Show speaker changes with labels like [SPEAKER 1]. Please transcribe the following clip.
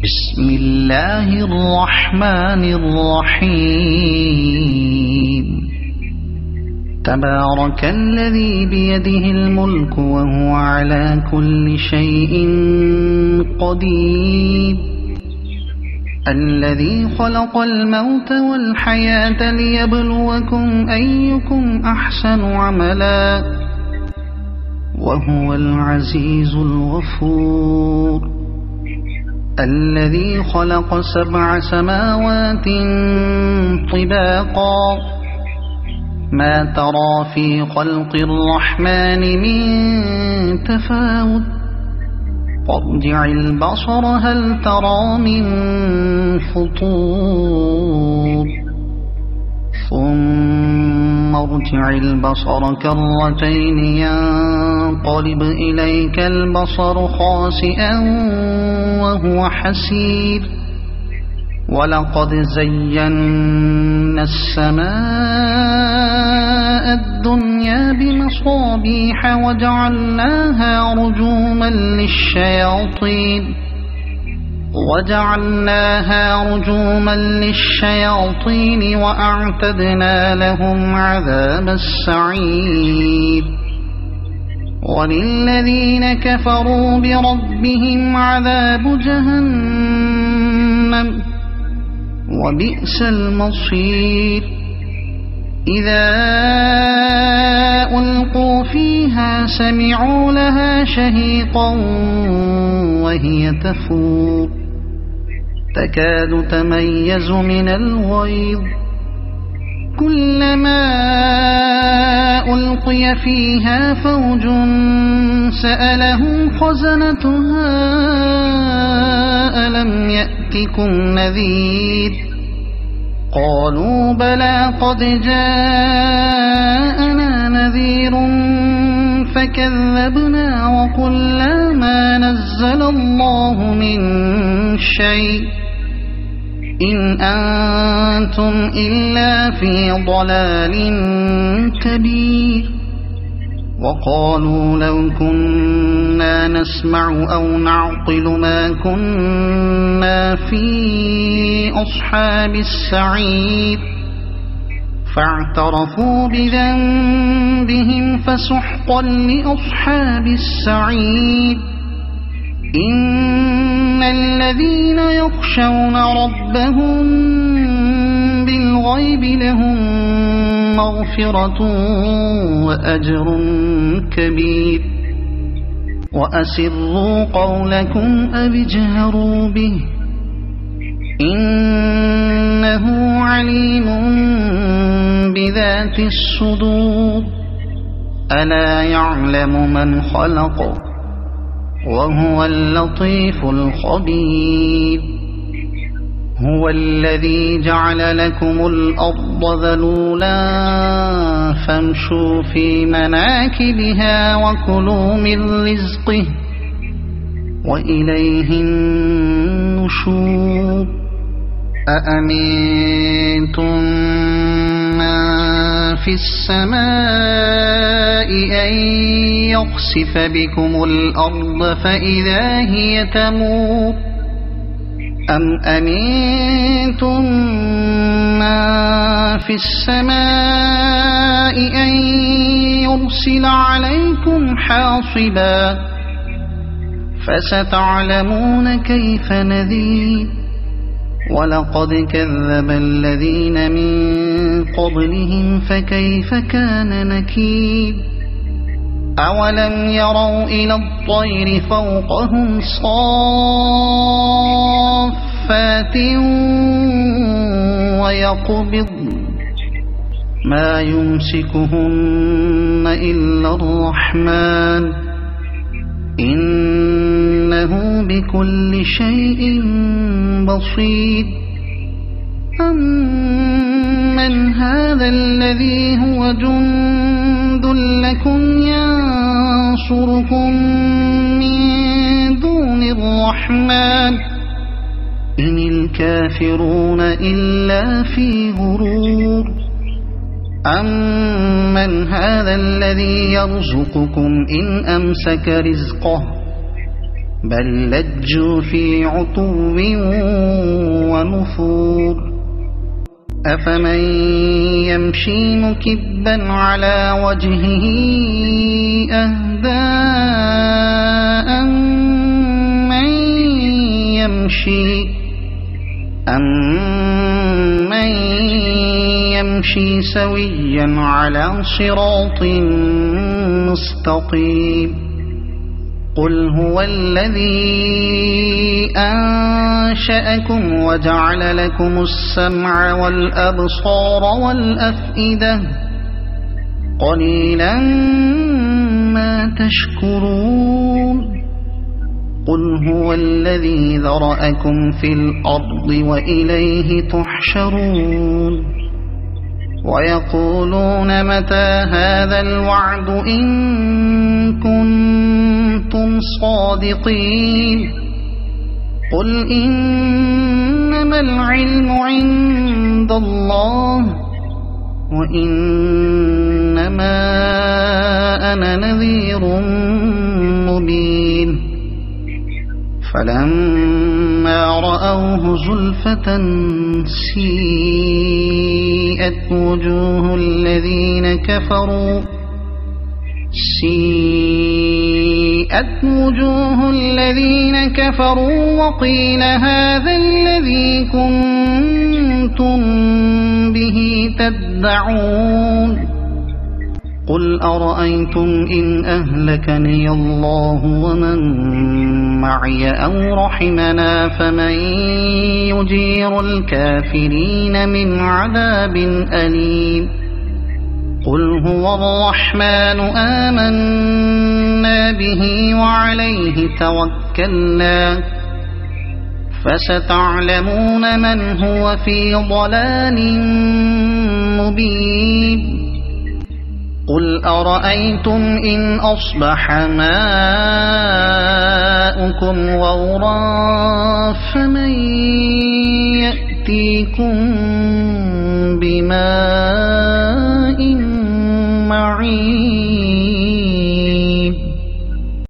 [SPEAKER 1] بسم الله الرحمن الرحيم تبارك الذي بيده الملك وهو على كل شيء قدير الذي خلق الموت والحياة ليبلوكم أيكم أحسن عملا وهو العزيز الغفور الذي خلق 7 سماوات طباقا ما ترى في خلق الرحمن من تفاوت فارجع البصر هل ترى من فطور ثم ارجع البصر كرتين ينقلب إليك البصر خاسئا وهو حسير ولقد زينا السماء الدنيا بمصابيح وجعلناها رجوما للشياطين وأعتدنا لهم عذاب السعير وللذين كفروا بربهم عذاب جهنم وبئس المصير إذا ألقوا فيها سمعوا لها شهيقا وهي تفور تكاد تميز من الغيظ كلما ألقي فيها فوج سألهم خزنتها ألم يأتكم نذير قالوا بلى قد جاءنا نذير فكذبنا وقلنا ما نزل الله من شيء إن أنتم إلا في ضلال كبير وقالوا لو كنا نسمع أو نعقل ما كنا في أصحاب السعير فاعترفوا بذنبهم فسحقا لأصحاب السعير إن الذين يخشون ربهم بالغيب لهم مغفرة وأجر كبير وأسروا قولكم أو اجهروا به إنه عليم بذات الصدور ألا يعلم من خلق وهو اللطيف الخبير هو الذي جعل لكم الأرض ذلولا فامشوا في مناكبها وكلوا من رزقه وإليه النشور أأمنتم من في السماء أن يخسف بكم الأرض فإذا هي تمور أم أمنتم من في السماء أن يرسل عليكم حاصبا فستعلمون كيف نذير ولقد كذب الذين من قبلهم فكيف كان نكير أولم يروا إلى الطير فوقهم صافات ويقبض ما يمسكهن إلا الرحمن إنه بكل شيء بصير أمن هذا الذي هو جند لكم ينصركم من دون الرحمن إن الكافرون إلا في غرور أمن هذا الذي يرزقكم إن أمسك رزقه بل لجوا في عتو ونفور أفمن يمشي مكبا على وجهه أهدى أمن يمشي سويا على صراط مستقيم قل هو الذي أنشأكم وجعل لكم السمع والأبصار والأفئدة قليلا ما تشكرون قل هو الذي ذرأكم في الأرض وإليه تحشرون ويقولون متى هذا الوعد إن كنتم صادقين قل إنما العلم عند الله وإنما أنا نذير مبين فلما رأوه زلفة سيئت وجوه الذين كفروا وقيل هذا الذي كنتم به تدعون قل أرأيتم إن أهلكني الله ومن معي أو رحمنا فمن يجير الكافرين من عذاب أليم قل هو الرحمن آمنا به وعليه توكلنا فستعلمون من هو في ضلال مبين قل أرأيتم إن أصبح ماؤكم غورا فمن يأتيكم بماء